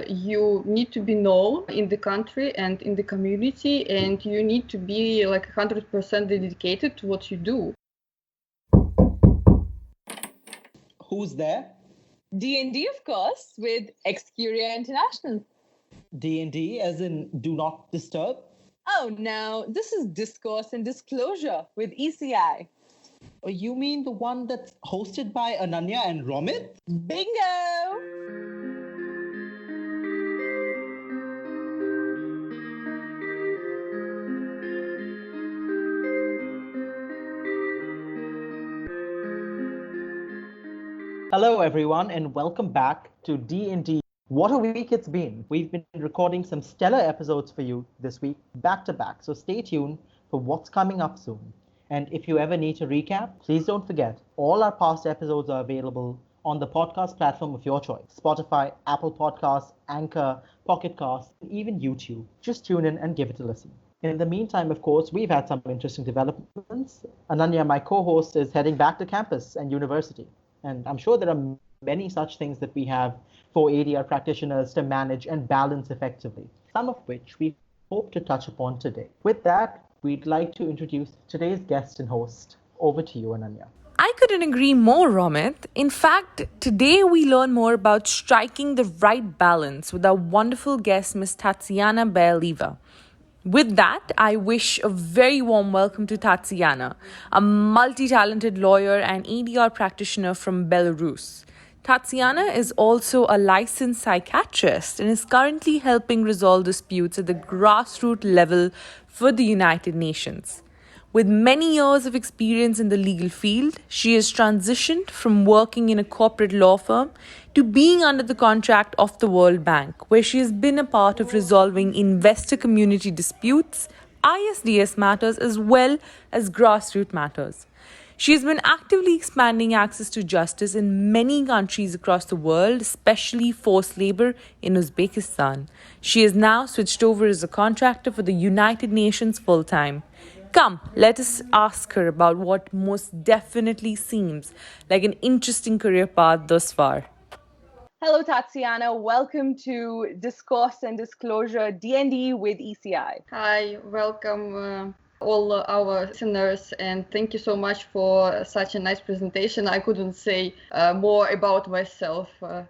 you need to be known in the country and in the community, and you need to be like 100% dedicated to what you do. Who's there? D&D, of course, with Excuria International. D&D as in Do Not Disturb? Oh, no, this is Discourse and Disclosure with ECI. You mean the one that's hosted by Ananya and Romit? Bingo! Hello everyone and welcome back to D&D. What a week it's been. We've been recording some stellar episodes for you this week, back to back, so stay tuned for what's coming up soon. And if you ever need to recap, please don't forget, all our past episodes are available on the podcast platform of your choice. Spotify, Apple Podcasts, Anchor, Pocket Casts, and even YouTube. Just tune in and give it a listen. In the meantime, of course, we've had some interesting developments. Ananya, my co-host, is heading back to campus and university. And I'm sure there are many such things that we have for ADR practitioners to manage and balance effectively, some of which we hope to touch upon today. With that, we'd like to introduce today's guest and host. Over to you, Ananya. I couldn't agree more, Romit. In fact, today we learn more about striking the right balance with our wonderful guest, Ms. Tatiana Bayalieva. With that, I wish a very warm welcome to Tatiana, a multi-talented lawyer and ADR practitioner from Belarus. Tatiana is also a licensed psychiatrist and is currently helping resolve disputes at the grassroots level for the United Nations. With many years of experience in the legal field, she has transitioned from working in a corporate law firm to being under the contract of the World Bank, where she has been a part of resolving investor community disputes, ISDS matters, as well as grassroots matters. She has been actively expanding access to justice in many countries across the world, especially forced labor in Uzbekistan. She has now switched over as a contractor for the United Nations full-time. Come, let us ask her about what most definitely seems like an interesting career path thus far. Hello, Tatiana. Welcome to Discourse and Disclosure D&D with ECI. Hi, welcome all our listeners, and thank you so much for such a nice presentation. I couldn't say more about myself,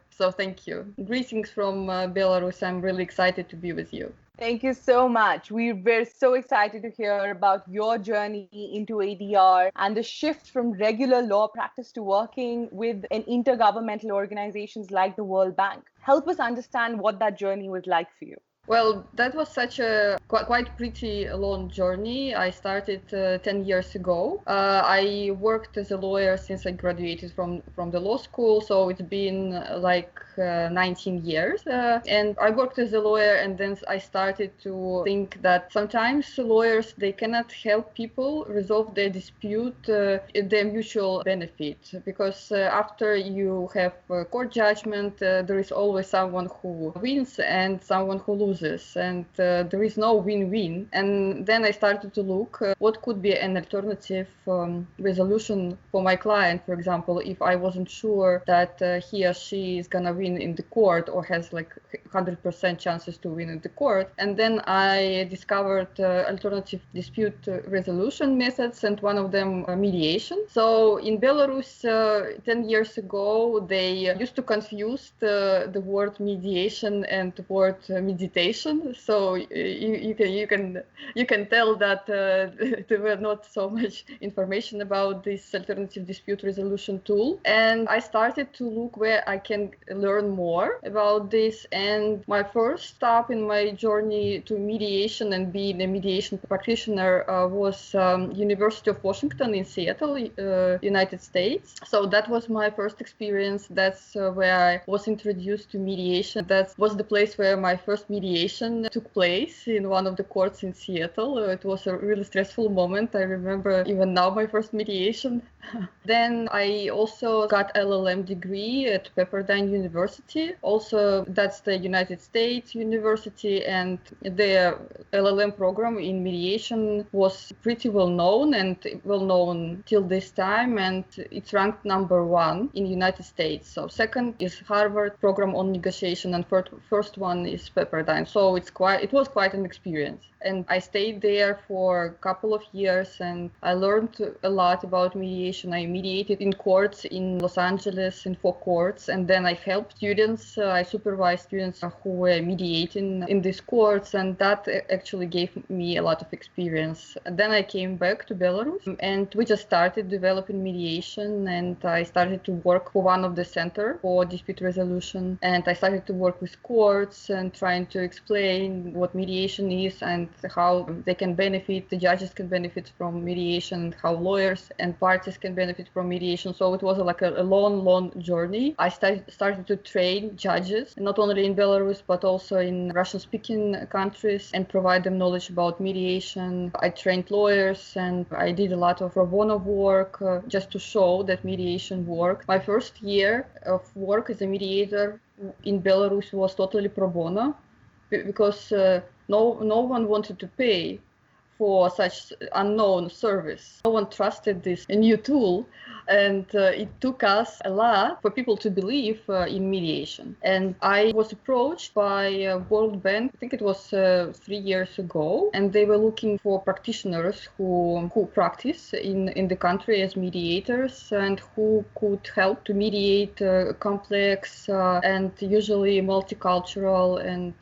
so thank you. Greetings from Belarus. I'm really excited to be with you. Thank you so much. We're so excited to hear about your journey into ADR and the shift from regular law practice to working with intergovernmental organizations like the World Bank. Help us understand what that journey was like for you. Well, that was such a quite pretty long journey. I started 10 years ago. I worked as a lawyer since I graduated from the law school, so it's been like 19 years. And I worked as a lawyer, and then I started to think that sometimes lawyers, they cannot help people resolve their dispute in their mutual benefit, because after you have a court judgment, there is always someone who wins and someone who loses. And there is no win-win. And then I started to look what could be an alternative resolution for my client. For example, if I wasn't sure that he or she is gonna win in the court or has like 100% chances to win in the court. And then I discovered alternative dispute resolution methods, and one of them mediation. So in Belarus 10 years ago, they used to confuse the word mediation and the word meditation. So you can tell that there were not so much information about this alternative dispute resolution tool. And I started to look where I can learn more about this. And my first stop in my journey to mediation and being a mediation practitioner was University of Washington in Seattle, United States. So that was my first experience. That's where I was introduced to mediation. That was the place where my first mediation mediation took place in one of the courts in Seattle. It was a really stressful moment. I remember even now my first mediation. Then I also got LLM degree at Pepperdine University. Also, that's the United States university, and the LLM program in mediation was pretty well known till this time, and it's ranked number 1 in United States. So second is Harvard program on negotiation, and first one is Pepperdine. So it was quite an experience. And I stayed there for a couple of years, and I learned a lot about mediation. I mediated in courts in Los Angeles in 4 courts, and then I helped students. I supervised students who were mediating in these courts, and that actually gave me a lot of experience. And then I came back to Belarus, and we just started developing mediation, and I started to work for one of the center for dispute resolution, and I started to work with courts and trying to explain what mediation is and how they can benefit, the judges can benefit from mediation, how lawyers and parties can benefit from mediation. So it was like a long journey. I started to train judges, not only in Belarus, but also in Russian-speaking countries, and provide them knowledge about mediation. I trained lawyers, and I did a lot of pro bono work just to show that mediation worked. My first year of work as a mediator in Belarus was totally pro bono, because no one wanted to pay for such unknown service. No one trusted this new tool, and it took us a lot for people to believe in mediation. And I was approached by World Bank, I think it was 3 years ago, and they were looking for practitioners who practice in the country as mediators and who could help to mediate complex and usually multicultural and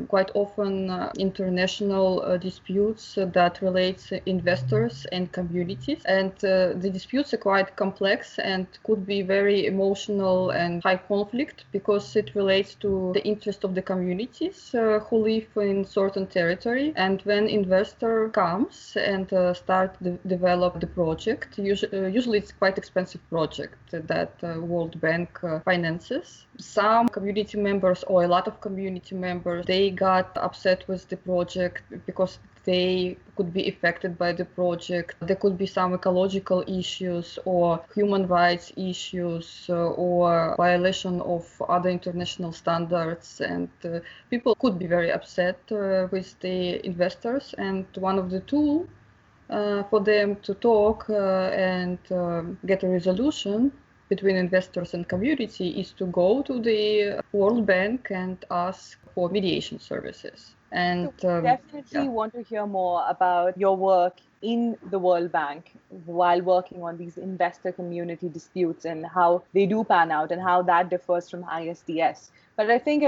quite often international disputes that relates investors and communities. And the disputes are quite complex and could be very emotional and high conflict, because it relates to the interest of the communities who live in certain territory. And when investor comes and develop the project, usually it's quite expensive project that World Bank finances. Some community members, or a lot of community members, they got upset with the project because they could be affected by the project. There could be some ecological issues or human rights issues or violation of other international standards, and people could be very upset with the investors. And one of the tools for them to talk and get a resolution between investors and community is to go to the World Bank and ask for mediation services. And so definitely want to hear more about your work in the World Bank while working on these investor community disputes and how they do pan out and how that differs from ISDS. But I think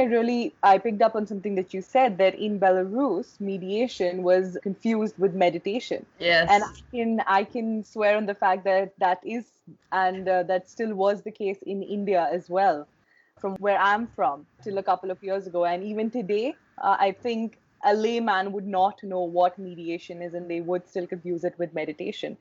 I picked up on something that you said, that in Belarus, mediation was confused with meditation. Yes. And I can swear on the fact that is, and that still was the case in India as well, from where I'm from till a couple of years ago. And even today, I think a layman would not know what mediation is, and they would still confuse it with meditation.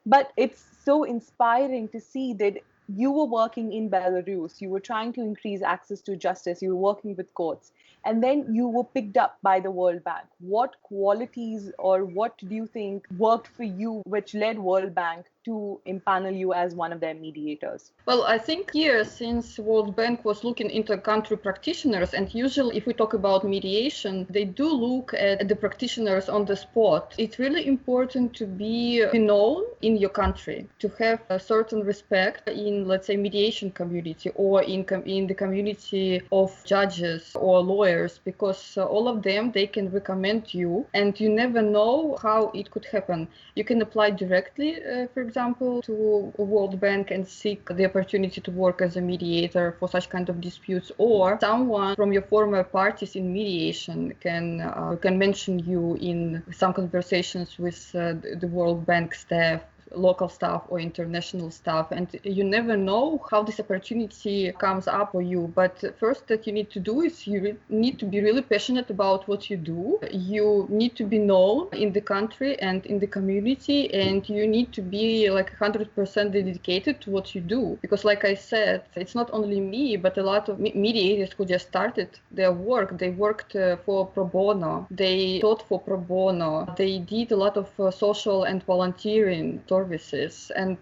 But it's so inspiring to see that you were working in Belarus, you were trying to increase access to justice, you were working with courts, and then you were picked up by the World Bank. What qualities or what do you think worked for you, which led World Bank to impanel you as one of their mediators? Well, I think here, since World Bank was looking into country practitioners, and usually if we talk about mediation, they do look at the practitioners on the spot. It's really important to be known in your country, to have a certain respect in, let's say, mediation community or in the community of judges or lawyers, because all of them, they can recommend you, and you never know how it could happen. You can apply directly, for example, to World Bank and seek the opportunity to work as a mediator for such kind of disputes, or someone from your former parties in mediation can mention you in some conversations with the World Bank staff local staff or international staff, and you never know how this opportunity comes up for you. But first that you need to do is you need to be really passionate about what you do. You need to be known in the country and in the community, and you need to be like 100% dedicated to what you do. Because like I said, it's not only me, but a lot of mediators who just started their work. They worked for pro bono. They taught for pro bono. They did a lot of social and volunteering services. And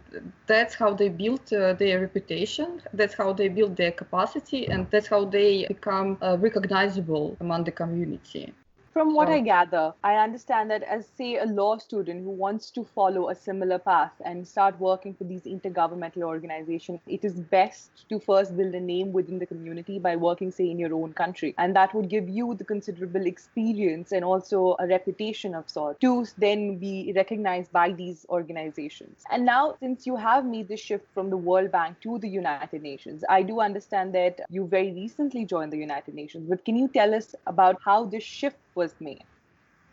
that's how they built their reputation. That's how they built their capacity. And that's how they become recognizable among the community. From what I gather, I understand that as, say, a law student who wants to follow a similar path and start working for these intergovernmental organizations, it is best to first build a name within the community by working, say, in your own country. And that would give you the considerable experience and also a reputation of sorts to then be recognized by these organizations. And now, since you have made the shift from the World Bank to the United Nations, I do understand that you very recently joined the United Nations. But can you tell us about how this shift was made?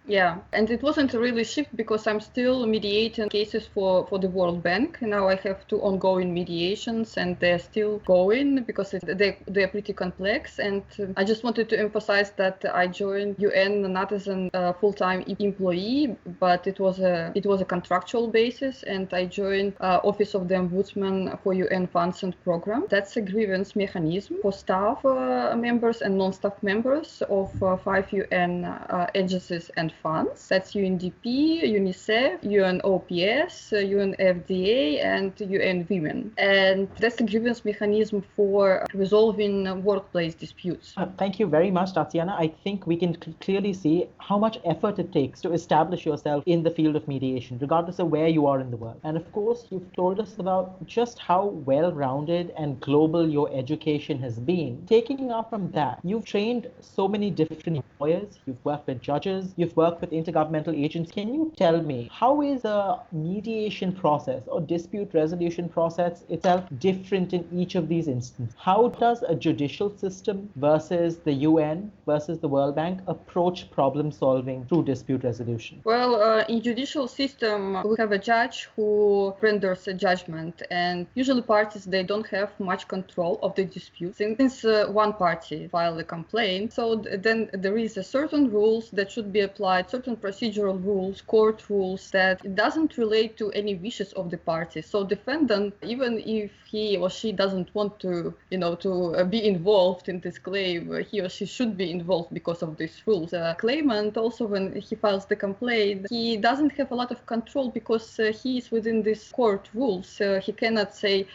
Yeah, and it wasn't a really shift because I'm still mediating cases for the World Bank. Now I have 2 ongoing mediations and they're still going because they're pretty complex. And I just wanted to emphasize that I joined UN not as a full-time employee, but it was a contractual basis, and I joined Office of the Ombudsman for UN funds and program. That's a grievance mechanism for staff members and non-staff members of 5 UN agencies and funds. That's UNDP, UNICEF, UNOPS, UNFDA, and UN Women. And that's a grievance mechanism for resolving workplace disputes. Thank you very much, Tatiana. I think we can clearly see how much effort it takes to establish yourself in the field of mediation, regardless of where you are in the world. And of course, you've told us about just how well-rounded and global your education has been. Taking up from that, you've trained so many different lawyers, you've worked with judges, you've worked with intergovernmental agents. Can you tell me, how is the mediation process or dispute resolution process itself different in each of these instances? How does a judicial system versus the UN versus the World Bank approach problem solving through dispute resolution? Well, in judicial system, we have a judge who renders a judgment, and usually parties, they don't have much control of the dispute since one party filed a complaint. So then there is a certain rules that should be applied, certain procedural rules, court rules, that it doesn't relate to any wishes of the party. So defendant, even if he or she doesn't want to, be involved in this claim, he or she should be involved because of these rules. Claimant also, when he files the complaint, he doesn't have a lot of control because he is within these court rules. He cannot say,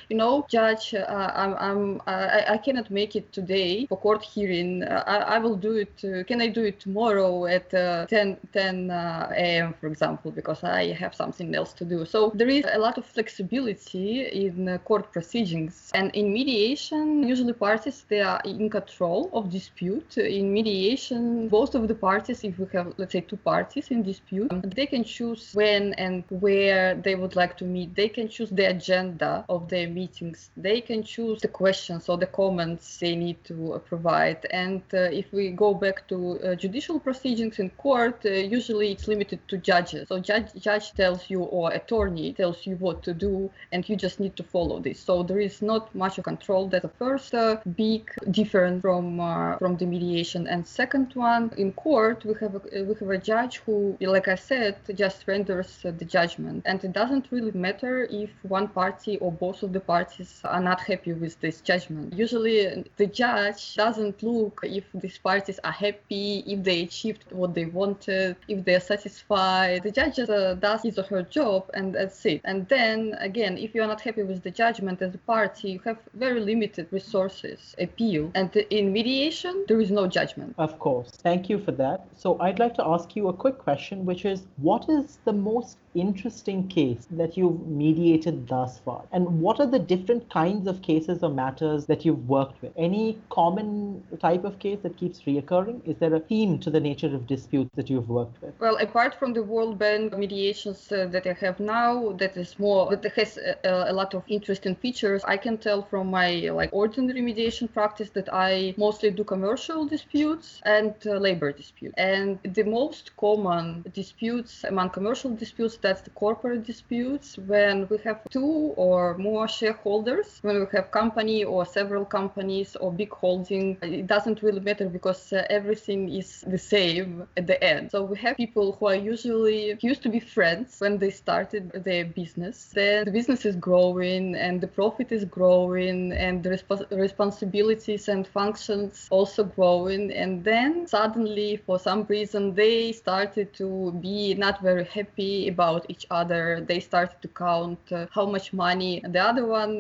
judge, I cannot make it today for court hearing. I will do it. Can I do it tomorrow at 10 a.m., for example, because I have something else to do. So there is a lot of flexibility in court proceedings. And in mediation, usually parties, they are in control of dispute. In mediation, both of the parties, if we have, let's say, 2 parties in dispute, they can choose when and where they would like to meet. They can choose the agenda of their meetings. They can choose the questions or the comments they need to provide. And if we go back to judicial proceedings in court, usually it's limited to judges. So judge tells you, or attorney tells you what to do, and you just need to follow this. So there is not much of control. That's the first big difference from the mediation. And second one, in court, we have a judge who, like I said, just renders the judgment. And it doesn't really matter if one party or both of the parties are not happy with this judgment. Usually the judge doesn't look if these parties are happy, if they achieved what they wanted, if they're satisfied. The judge just does his or her job, and that's it. And then again, if you're not happy with the judgment as a party, you have very limited resources, appeal. And in mediation, there is no judgment. Of course. Thank you for that. So I'd like to ask you a quick question, which is, what is the most interesting case that you've mediated thus far? And what are the different kinds of cases or matters that you've worked with? Any common type of case that keeps reoccurring? Is there a theme to the nature of disputes that you've worked with? Well, apart from the World Bank mediations that I have now, that has a lot of interesting features, I can tell from my ordinary mediation practice that I mostly do commercial disputes and labor disputes. And the most common disputes among commercial disputes that's the corporate disputes, when we have two or more shareholders, when we have company or several companies or big holding, it doesn't really matter because everything is the same at the end. So we have people who are usually used to be friends when they started their business. Then the business is growing and the profit is growing and the responsibilities and functions also growing. And then suddenly, for some reason, they started to be not very happy about each other. They started to count how much money the other one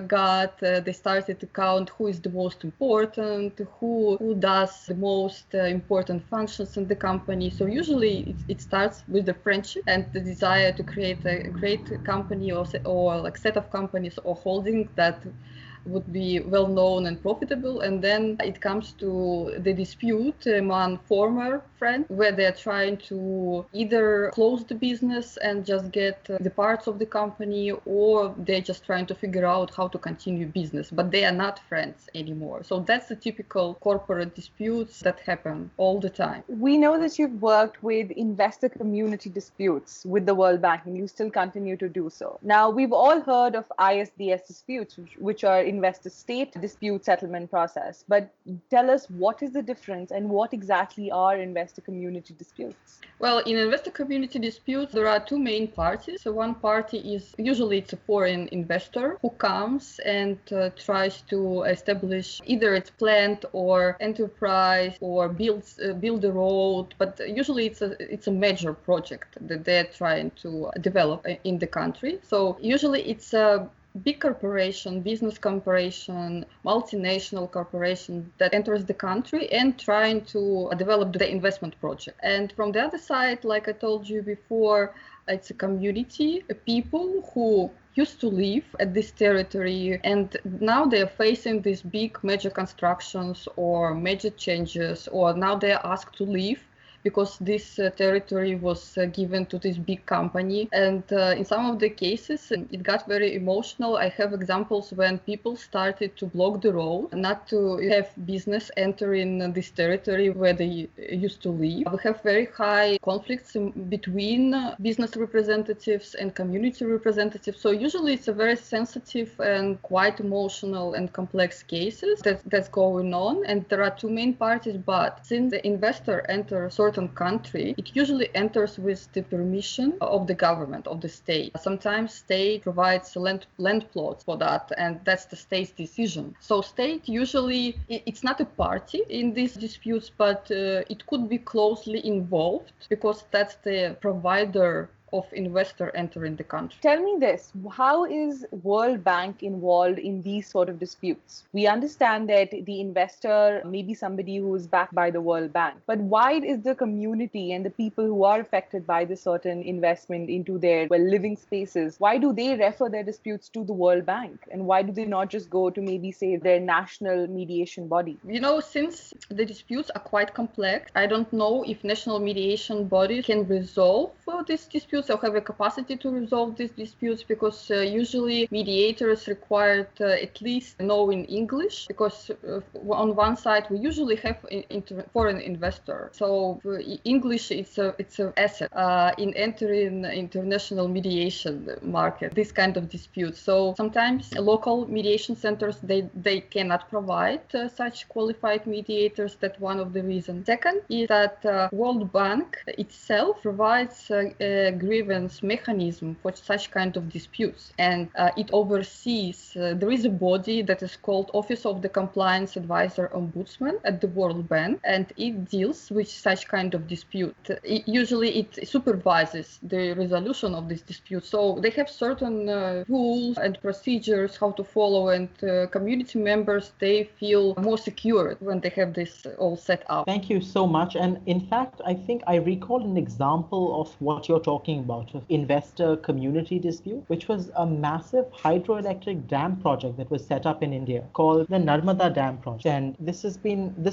got. They started to count who is the most important, who does the most important functions in the company. So usually it starts with the friendship and the desire to create a great company or like set of companies or holdings that would be well known and profitable, and then it comes to the dispute among former friends where they're trying to either close the business and just get the parts of the company, or they're just trying to figure out how to continue business, but they are not friends anymore. So that's the typical corporate disputes that happen all the time. We know that you've worked with investor community disputes with the World Bank, and you still continue to do so. Now, we've all heard of ISDS disputes, which are investor-state dispute settlement process. But tell us, what is the difference and what exactly are investor community disputes? Well, in investor community disputes, there are two main parties. So one party is usually it's a foreign investor who comes and tries to establish either its plant or enterprise or build a road. But usually it's a major project that they're trying to develop in the country. So usually it's a big corporation, business corporation, multinational corporation that enters the country and trying to develop the investment project. And from the other side, like I told you before, it's a community, people who used to live at this territory, and now they are facing these big major constructions or major changes, or now they are asked to leave because this territory was given to this big company. And in some of the cases, it got very emotional. I have examples when people started to block the road, not to have business entering this territory where they used to live. We have very high conflicts between business representatives and community representatives. So usually it's a very sensitive and quite emotional and complex cases that's going on. And there are two main parties, but since the investor enters country, it usually enters with the permission of the government, of the state. Sometimes state provides land plots for that, and that's the state's decision. So state usually, it's not a party in these disputes, but it could be closely involved because that's the provider of investor entering the country. Tell me this, how is World Bank involved in these sort of disputes? We understand that the investor may be somebody who is backed by the World Bank, but why is the community and the people who are affected by this certain investment into their living spaces, why do they refer their disputes to the World Bank? And why do they not just go to maybe say their national mediation body? You know, since the disputes are quite complex, I don't know if national mediation bodies can resolve these disputes or have a capacity to resolve these disputes, because usually mediators required at least knowing English, because on one side we usually have foreign investor. So English it's an asset in entering international mediation market, this kind of disputes. So sometimes local mediation centers they cannot provide such qualified mediators. That's one of the reasons. Second is that World Bank itself provides a grievance mechanism for such kind of disputes, and it oversees. There is a body that is called Office of the Compliance Advisor Ombudsman at the World Bank, and it deals with such kind of dispute. Usually it supervises the resolution of this dispute. So they have certain rules and procedures how to follow, and community members, they feel more secure when they have this all set up. Thank you so much. And in fact, I think I recall an example of what you're talking about, of investor community dispute, which was a massive hydroelectric dam project that was set up in India called the Narmada Dam project. And this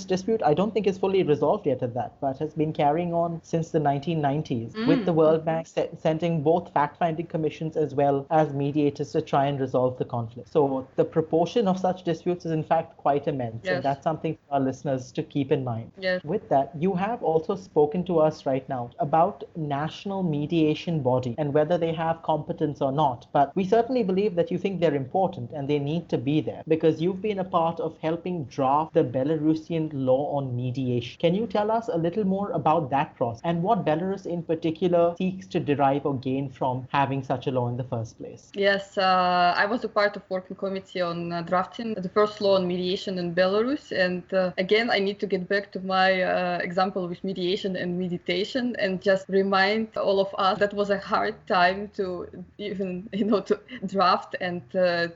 dispute, I don't think is fully resolved yet at that, but has been carrying on since the 1990s with the World Bank sending both fact-finding commissions as well as mediators to try and resolve the conflict. So the proportion of such disputes is in fact quite immense. Yes. And that's something for our listeners to keep in mind. Yes. With that, you have also spoken to us right now about national mediation mediation body and whether they have competence or not. But we certainly believe that you think they're important and they need to be there because you've been a part of helping draft the Belarusian law on mediation. Can you tell us a little more about that process and what Belarus in particular seeks to derive or gain from having such a law in the first place? Yes, I was a part of working committee on drafting the first law on mediation in Belarus. And again, I need to get back to my example with mediation and meditation and just remind all of us that was a hard time to even, to draft and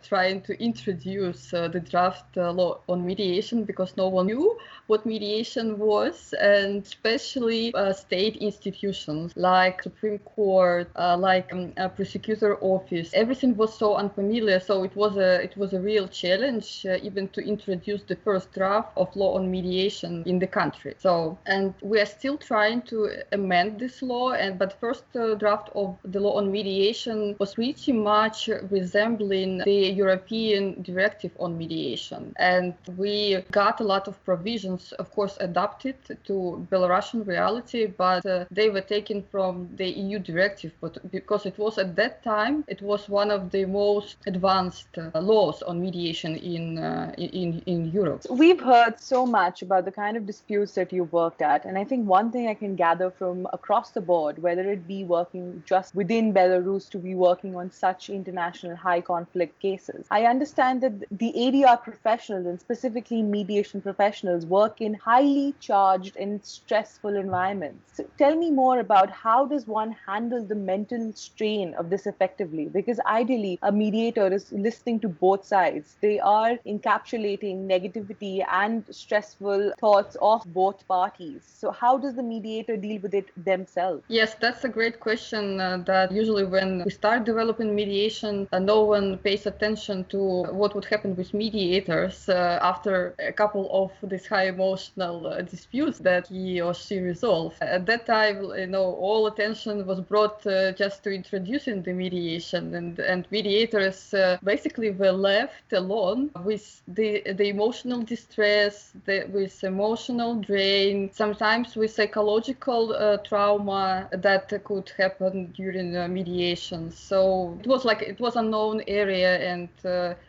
trying to introduce the draft law on mediation because no one knew what mediation was, and especially state institutions like Supreme Court, like prosecutor office. Everything was so unfamiliar, so it was a real challenge even to introduce the first draft of law on mediation in the country. So, and we are still trying to amend this law, but first draft of the law on mediation was pretty much resembling the European directive on mediation, and we got a lot of provisions, of course, adapted to Belarusian reality, but they were taken from the EU directive, but because it was at that time, it was one of the most advanced laws on mediation in Europe. We've heard so much about the kind of disputes that you worked at, and I think one thing I can gather from across the board, whether it be working just within Belarus to be working on such international high conflict cases, I understand that the ADR professionals and specifically mediation professionals work in highly charged and stressful environments. So tell me more about how does one handle the mental strain of this effectively? Because ideally, a mediator is listening to both sides. They are encapsulating negativity and stressful thoughts of both parties. So how does the mediator deal with it themselves? Yes, that's a great question that usually when we start developing mediation, no one pays attention to what would happen with mediators after a couple of these high emotional disputes that he or she resolved. At that time, all attention was brought just to introducing the mediation, and mediators basically were left alone with the emotional distress, with emotional drain, sometimes with psychological trauma that could happen during mediation. So it was a known area, and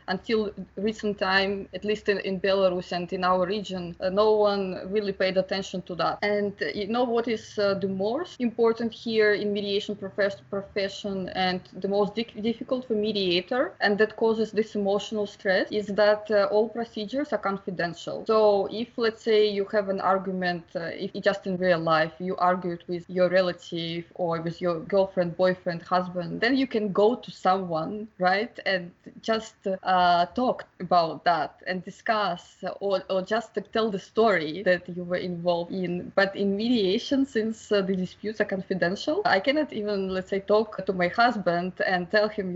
until recent time, at least in Belarus and in our region, no one really paid attention to that. And what is the most important here in mediation profession and the most difficult for mediator, and that causes this emotional stress, is that all procedures are confidential. So if, let's say, you have an argument, if just in real life, you argued with your relative or with your girlfriend, boyfriend, husband, then you can go to someone, right, and just talk about that and discuss or just tell the story that you were involved in. But in mediation, since the disputes are confidential, I cannot even, let's say, talk to my husband and tell him,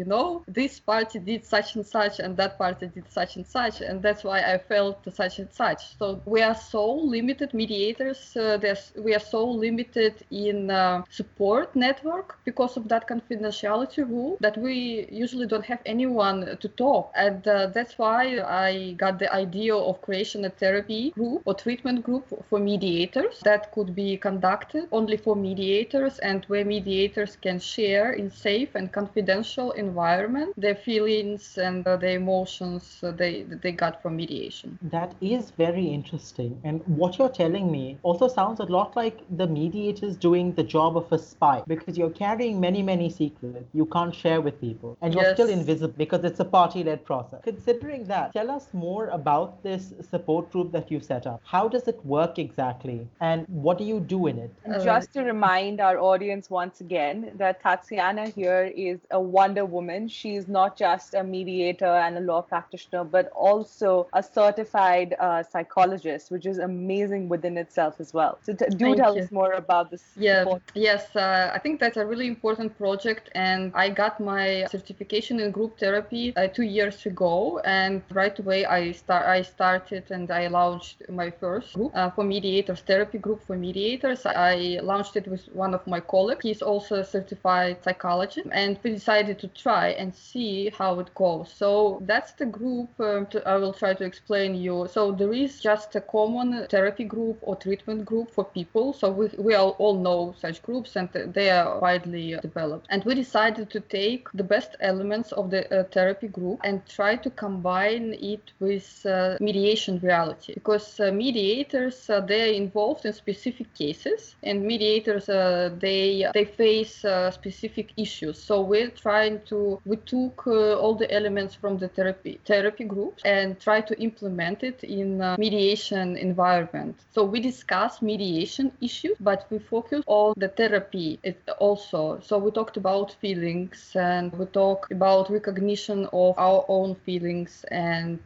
this party did such and such and that party did such and such, and that's why I felt such and such. So we are so limited, mediators, we are so limited in support network because of that confidentiality rule that we usually don't have anyone to talk. And that's why I got the idea of creation a therapy group or treatment group for mediators that could be conducted only for mediators, and where mediators can share in safe and confidential environment their feelings and their emotions they got from mediation. That is very interesting. And what you're telling me also sounds a lot like the mediators doing the job of a spy, because you're carrying many, many secrets you can't share with people, and you're still invisible because it's a party-led process. Considering that, tell us more about this support group that you've set up. How does it work exactly, and what do you do in it? Just to remind our audience once again that Tatiana here is a Wonder Woman. She's not just a mediator and a law practitioner, but also a certified psychologist, which is amazing within itself as well. So tell us more about this support. Yes, I think that's a really important project, and I got my certification in group therapy 2 years ago, and right away I started and I launched my first group for mediators, therapy group for mediators. I launched it with one of my colleagues. He's also a certified psychologist, and we decided to try and see how it goes. So that's the group I will try to explain you. So there is just a common therapy group or treatment group for people. So we all know such groups, and they are widely developed. And we decided to take the best elements of the therapy group and try to combine it with mediation reality, because mediators, they're involved in specific cases, and mediators, they face specific issues. So we took all the elements from the therapy groups and try to implement it in mediation environment. So we discuss mediation issues, but we focus on the therapy also. So we talked about feelings, and we talked about recognition of our own feelings, and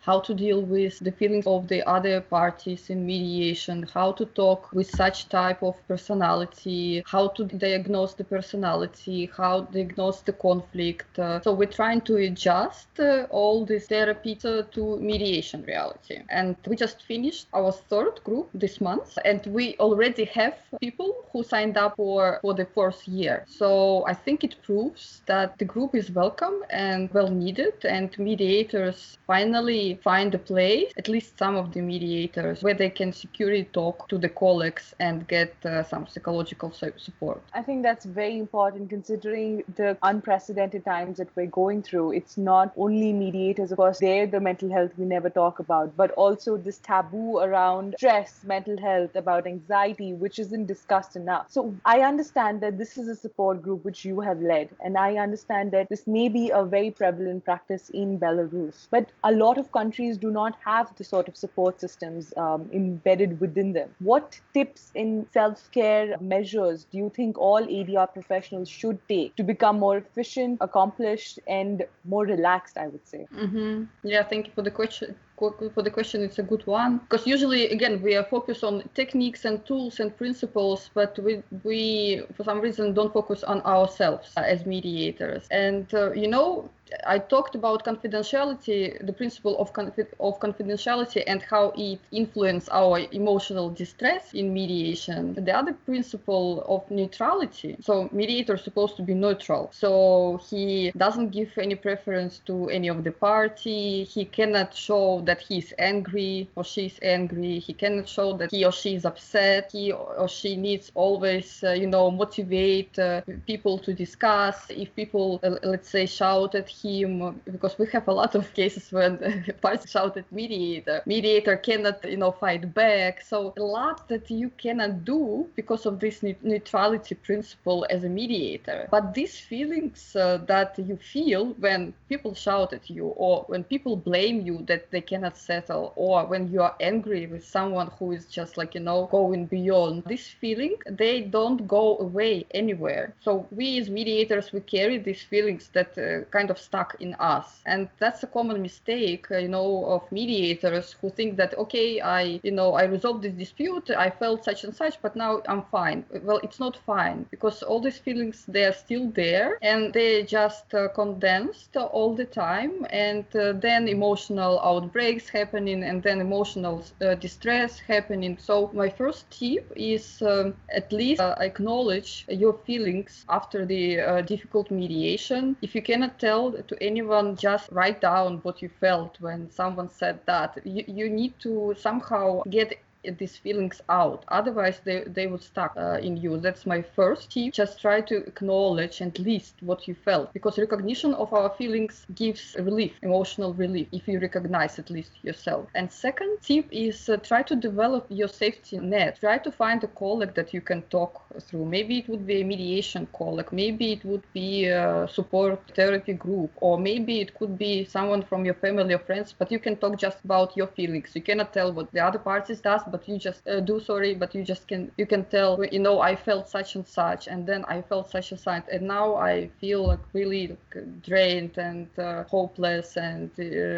how to deal with the feelings of the other parties in mediation, how to talk with such type of personality, how to diagnose the personality, how to diagnose the conflict. So we're trying to adjust all this therapy to mediation reality. And we just finished our third group this month, and we already have people who signed up for the fourth year. So I think it proves that the group is welcome and well needed, and mediators finally find a place, at least some of the mediators, where they can securely talk to the colleagues and get some psychological support. I think that's very important considering the unprecedented times that we're going through. It's not only mediators, of course, they're the mental health we never talk about, but also this taboo around stress, mental health, about anxiety, which isn't discussed enough. So I understand that this is a support group which you have led, and I understand that this may be a very prevalent practice in Belarus, but a lot of countries do not have the sort of support systems embedded within them. What tips in self-care measures do you think all ADR professionals should take to become more efficient, accomplished, and more relaxed, I would say? Mm-hmm. Yeah, thank you for the question. It's a good one, because usually, again, we are focused on techniques and tools and principles, but we for some reason don't focus on ourselves as mediators. And I talked about confidentiality, the principle of confidentiality, and how it influences our emotional distress in mediation. The other principle of neutrality. So mediator is supposed to be neutral. So he doesn't give any preference to any of the party. He cannot show that he is angry or she is angry. He cannot show that he or she is upset. He or she needs always, motivate people to discuss. If people, let's say, shout at him, because we have a lot of cases when parties shout at mediator cannot, fight back. So a lot that you cannot do because of this neutrality principle as a mediator. But these feelings that you feel when people shout at you, or when people blame you that they cannot settle, or when you are angry with someone who is just going beyond, this feeling, they don't go away anywhere. So we as mediators, we carry these feelings that kind of stuck in us. And that's a common mistake, of mediators who think that, okay, I resolved this dispute, I felt such and such, but now I'm fine. Well, it's not fine, because all these feelings, they're still there, and they're just condensed all the time, and then emotional outbreaks happening, and then emotional distress happening. So my first tip is at least acknowledge your feelings after the difficult mediation. If you cannot tell to anyone, just write down what you felt when someone said that. You need to somehow get these feelings out, otherwise they would stuck in you. That's my first tip. Just try to acknowledge and list what you felt, because recognition of our feelings gives relief, emotional relief, if you recognize at least yourself. And second tip is try to develop your safety net. Try to find a colleague that you can talk through. Maybe it would be a mediation colleague, maybe it would be a support therapy group, or maybe it could be someone from your family or friends, but you can talk just about your feelings. You cannot tell what the other parties does, but you just but you can tell, I felt such and such, and then I felt such and such, and now I feel really drained and hopeless, and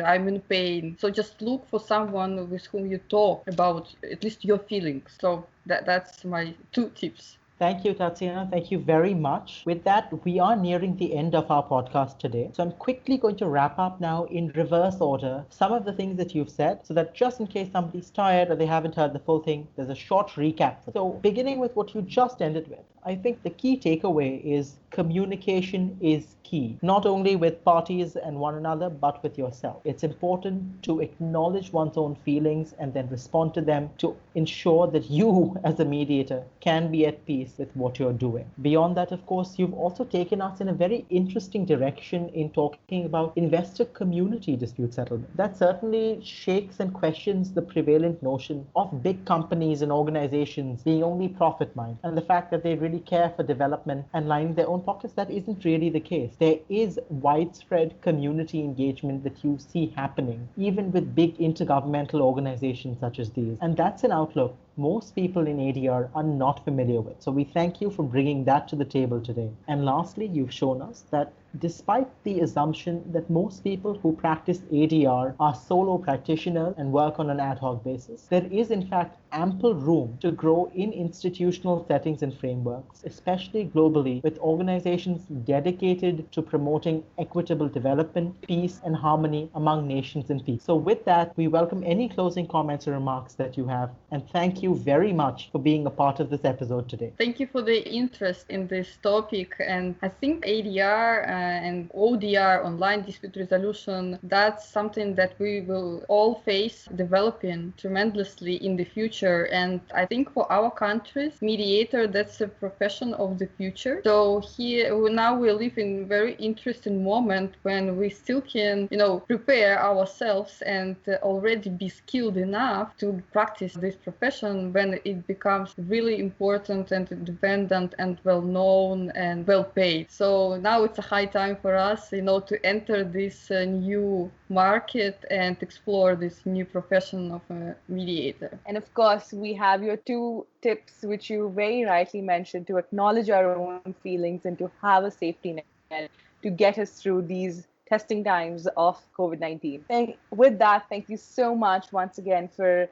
I'm in pain. So just look for someone with whom you talk about at least your feelings. So that's my 2 tips. Thank you, Tatiana. Thank you very much. With that, we are nearing the end of our podcast today. So I'm quickly going to wrap up now in reverse order some of the things that you've said, so that just in case somebody's tired or they haven't heard the full thing, there's a short recap. So beginning with what you just ended with, I think the key takeaway is communication is key, not only with parties and one another, but with yourself. It's important to acknowledge one's own feelings and then respond to them to ensure that you, as a mediator, can be at peace expertise with what you're doing. Beyond that, of course, you've also taken us in a very interesting direction in talking about investor community dispute settlement. That certainly shakes and questions the prevalent notion of big companies and organizations being only profit minded, and the fact that they really care for development and lining their own pockets. That isn't really the case. There is widespread community engagement that you see happening, even with big intergovernmental organizations such as these. And that's an outlook most people in ADR are not familiar with. So we thank you for bringing that to the table today. And lastly, you've shown us that despite the assumption that most people who practice ADR are solo practitioners and work on an ad hoc basis, there is in fact ample room to grow in institutional settings and frameworks, especially globally, with organizations dedicated to promoting equitable development, peace, and harmony among nations and peoples. So with that, we welcome any closing comments or remarks that you have, and thank you very much for being a part of this episode today. Thank you for the interest in this topic. And I think ADR and ODR, online dispute resolution, that's something that we will all face developing tremendously in the future. And I think for our countries, mediator, that's a profession of the future. So here now we live in a very interesting moment when we still can, prepare ourselves and already be skilled enough to practice this profession when it becomes really important and independent and well known and well paid. So now it's a high time for us, to enter this new market and explore this new profession of a mediator. And of course, we have your 2 tips, which you very rightly mentioned, to acknowledge our own feelings and to have a safety net to get us through these testing times of COVID-19. With that, thank you so much once again for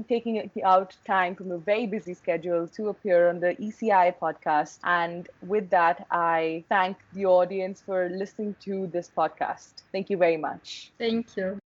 taking out time from a very busy schedule to appear on the ECI podcast. And with that, I thank the audience for listening to this podcast. Thank you very much. Thank you.